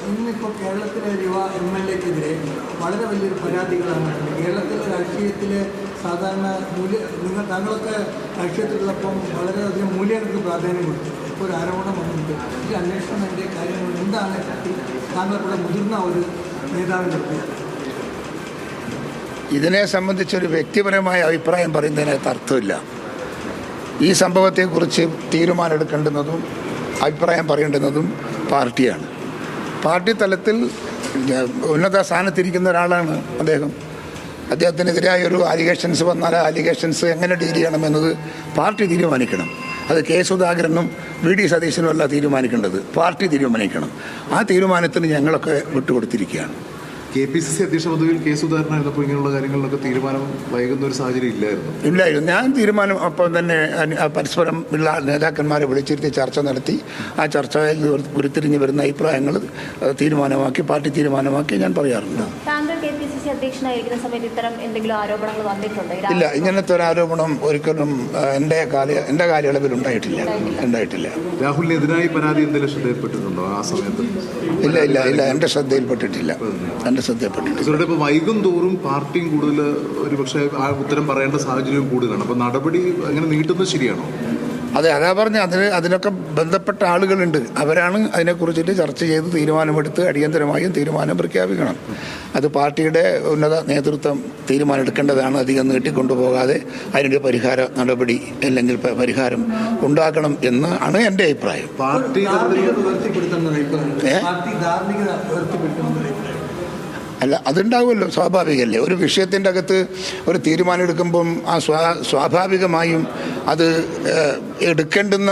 ഇന്നിപ്പോൾ കേരളത്തിലെ യുവ MLA-ക്കെതിരെ വളരെ വലിയൊരു പരാതികളാണ്. കേരളത്തിലെ രാഷ്ട്രീയത്തിൽ സാധാരണ താങ്കളൊക്കെ രാഷ്ട്രീയത്തിലുള്ളപ്പം വളരെയധികം മൂല്യങ്ങൾക്ക് പ്രാധാന്യം കൊടുത്തു. ഇപ്പോൾ ഒരു ആരോപണം വന്നിട്ട് ഈ അന്വേഷണം എൻ്റെ കാര്യങ്ങൾ എന്താണ് താങ്കളുടെ മുതിർന്ന ഒരു നേതാവിൻ്റെ ഇതിനെ സംബന്ധിച്ചൊരു വ്യക്തിപരമായ അഭിപ്രായം പറയുന്നതിനകത്ത് അർത്ഥമില്ല. ഈ സംഭവത്തെക്കുറിച്ച് തീരുമാനമെടുക്കേണ്ടുന്നതും അഭിപ്രായം പറയേണ്ടുന്നതും പാർട്ടിയാണ്. പാർട്ടി തലത്തിൽ ഉന്നത സ്ഥാനത്തിരിക്കുന്ന ഒരാളാണ് അദ്ദേഹം. അദ്ദേഹത്തിനെതിരായൊരു അലിഗേഷൻസ് വന്നാൽ ആ അലിഗേഷൻസ് എങ്ങനെ ഡീൽ ചെയ്യണമെന്നത് പാർട്ടി തീരുമാനിക്കണം. അത് കെ സുധാകരനും VD സതീശനും അല്ല തീരുമാനിക്കേണ്ടത്, പാർട്ടി തീരുമാനിക്കണം. ആ തീരുമാനത്തിന് ഞങ്ങളൊക്കെ വിട്ടുകൊടുത്തിരിക്കുകയാണ്. KPCC അധ്യക്ഷ പദവിയിൽ കെ സുധാകരനായിരുന്നപ്പോൾ ഇങ്ങനെയുള്ള കാര്യങ്ങളിലൊക്കെ തീരുമാനം വൈകുന്ന ഒരു സാഹചര്യം ഇല്ലായിരുന്നു. ഞാൻ തീരുമാനം അപ്പം തന്നെ പരസ്പരം ഉള്ള നേതാക്കന്മാരെ വിളിച്ചിരുത്തി ചർച്ച നടത്തി. ആ ചർച്ചയിൽ ഉരുത്തിരിഞ്ഞ് വരുന്ന അഭിപ്രായങ്ങൾ തീരുമാനമാക്കി, പാർട്ടി തീരുമാനമാക്കി ഞാൻ പറയാറുണ്ട്. ഇല്ല, ഇങ്ങനത്തെ ഒരു ആരോപണം ഒരിക്കലും എൻ്റെ കാലയളവിൽ ഉണ്ടായിട്ടില്ല. രാഹുലിനെതിരായി പരാതി എന്തെങ്കിലും ശ്രദ്ധയിൽപ്പെട്ടിട്ടുണ്ടോ ആ സമയത്ത്? ഇല്ല, എൻ്റെ ശ്രദ്ധയിൽപ്പെട്ടിട്ടില്ല. വൈകും തോറും പാർട്ടിയും കൂടുതൽ ഒരു പക്ഷേ ആ ഉത്തരം പറയേണ്ട സാഹചര്യവും കൂടുതലാണ്. അപ്പോൾ നടപടി അങ്ങനെ നീട്ടുന്നത് ശരിയാണോ? അതാ പറഞ്ഞ അതിനൊക്കെ ബന്ധപ്പെട്ട ആളുകളുണ്ട്. അവരാണ് അതിനെക്കുറിച്ചിട്ട് ചർച്ച ചെയ്ത് തീരുമാനമെടുത്ത് അടിയന്തരമായും തീരുമാനം പ്രഖ്യാപിക്കണം. അത് പാർട്ടിയുടെ ഉന്നത നേതൃത്വം തീരുമാനമെടുക്കേണ്ടതാണ്. അധികം നീട്ടിക്കൊണ്ടുപോകാതെ അതിനൊരു പരിഹാര നടപടി അല്ലെങ്കിൽ പരിഹാരം ഉണ്ടാക്കണം എന്ന് ആണ് എൻ്റെ അഭിപ്രായം. അല്ല, അതുണ്ടാവുമല്ലോ, സ്വാഭാവികമല്ലേ. ഒരു വിഷയത്തിൻ്റെ അകത്ത് ഒരു തീരുമാനം എടുക്കുമ്പം ആ സ്വാഭാവികമായും അത് എടുക്കേണ്ടുന്ന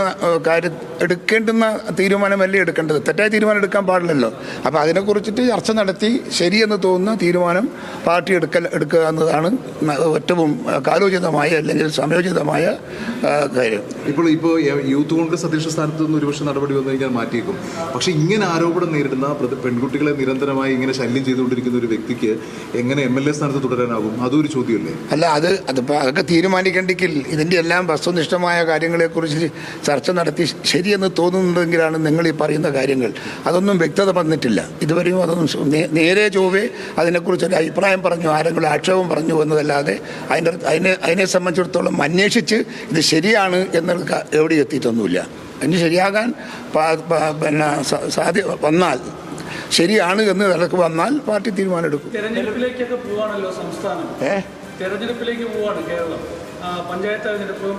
തീരുമാനമല്ലേ എടുക്കേണ്ടത്. തെറ്റായ തീരുമാനം എടുക്കാൻ പാടില്ലല്ലോ. അപ്പോൾ അതിനെക്കുറിച്ചിട്ട് ചർച്ച നടത്തി ശരിയെന്ന് തോന്നുന്ന തീരുമാനം പാർട്ടി എടുക്കുക എന്നതാണ് ഏറ്റവും കാലോചിതമായ അല്ലെങ്കിൽ സമയോചിതമായ കാര്യം. ഇപ്പോൾ യൂത്ത് കോൺഗ്രസ് അധ്യക്ഷ സ്ഥാനത്ത് നിന്ന് ഒരുപക്ഷെ നടപടി വന്നു കഴിഞ്ഞാൽ മാറ്റിയേക്കും. പക്ഷേ ഇങ്ങനെ ആരോപണം നേരിടുന്ന പെൺകുട്ടികളെ നിരന്തരമായി ഇങ്ങനെ ശല്യം ചെയ്തുകൊണ്ടിരിക്കുന്ന ഒരു വ്യക്തിക്ക് എങ്ങനെ MLA സ്ഥാനത്ത് തുടരാനാകും? അതൊരു ചോദ്യമല്ലേ? അല്ല, അതിപ്പോൾ അതൊക്കെ തീരുമാനിക്കേണ്ടെങ്കിൽ ഇതിൻ്റെ എല്ലാം വസ്തുനിഷ്ഠമായ കാര്യങ്ങളെക്കുറിച്ച് ചർച്ച നടത്തി ശരിയെന്ന് തോന്നുന്നുണ്ടെങ്കിലാണ് നിങ്ങൾ ഈ പറയുന്ന കാര്യങ്ങൾ. അതൊന്നും വ്യക്തത വന്നിട്ടില്ല ഇതുവരെയും. അതൊന്നും നേരെ ചൊവ്വേ അതിനെക്കുറിച്ചൊരു അഭിപ്രായം പറഞ്ഞു, ആരെങ്കിലും ആക്ഷേപം പറഞ്ഞു എന്നതല്ലാതെ അതിനെ സംബന്ധിച്ചിടത്തോളം അന്വേഷിച്ച് ഇത് ശരിയാണ് എന്നുള്ള എവിടെ എത്തിയിട്ടൊന്നുമില്ല. അതിന് ശരിയാകാൻ വന്നാൽ ശരിയാണ് എന്ന് നിലക്ക് വന്നാൽ പാർട്ടി തീരുമാനം എടുക്കും. തെരഞ്ഞെടുപ്പിലേക്കൊക്കെ പോവാണല്ലോ സംസ്ഥാനം. തെരഞ്ഞെടുപ്പിലേക്ക് പോവാണ് കേരളം. പഞ്ചായത്ത് തെരഞ്ഞെടുപ്പും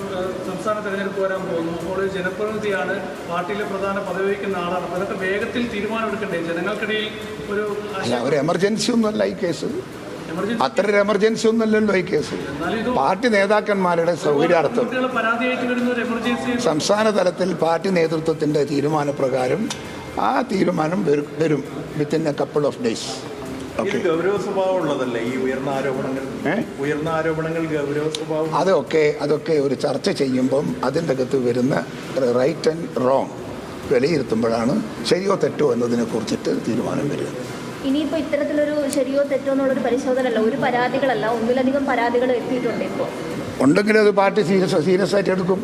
സംസ്ഥാന തെരഞ്ഞെടുപ്പ് വരാൻ പോകുന്നു. അപ്പോൾ ജനപ്രതിനിധിയാണ്, പാർട്ടിയിലെ പ്രധാന പദവി വഹിക്കുന്ന ആളാണ്. അപ്പോൾ അതൊക്കെ വേഗത്തിൽ തീരുമാനമെടുക്കണ്ടേ? ജനങ്ങൾക്കിടയിൽ ഒരു എമർജൻസി ഒന്നുമല്ല ഈ കേസ്. അത്ര ഒരു എമർജൻസി ഒന്നുമല്ലല്ലോ ഈ കേസ്. പാർട്ടി നേതാക്കന്മാരുടെ സൗകര്യാർത്ഥം സംസ്ഥാന തലത്തിൽ പാർട്ടി നേതൃത്വത്തിൻ്റെ തീരുമാനപ്രകാരം ആ തീരുമാനം വരും within a couple of days. ഗൗരവ സ്വഭാവമുള്ളതല്ലേ ഈ ഉയർന്ന ആരോപണങ്ങൾ? ഗൗരവ സ്വഭാവം അതൊക്കെ ഒരു ചർച്ച ചെയ്യുമ്പം അതിൻ്റെ അകത്ത് വരുന്ന റൈറ്റ് ആൻഡ് റോങ് വിലയിരുത്തുമ്പോഴാണ് ശരിയോ തെറ്റോ എന്നതിനെ കുറിച്ചിട്ട് തീരുമാനം വരിക. ഇനിയിപ്പോൾ ഇത്തരത്തിലൊരു ശരിയോ തെറ്റോ എന്നുള്ളൊരു പരിശോധന അല്ല, ഒരു പരാതികളല്ല, ഒന്നിലധികം പരാതികൾ എത്തിയിട്ടുണ്ട്. ഇപ്പോൾ ഉണ്ടെങ്കിൽ അത് പാർട്ടി സീരിയസ് ആയിട്ട് എടുക്കും.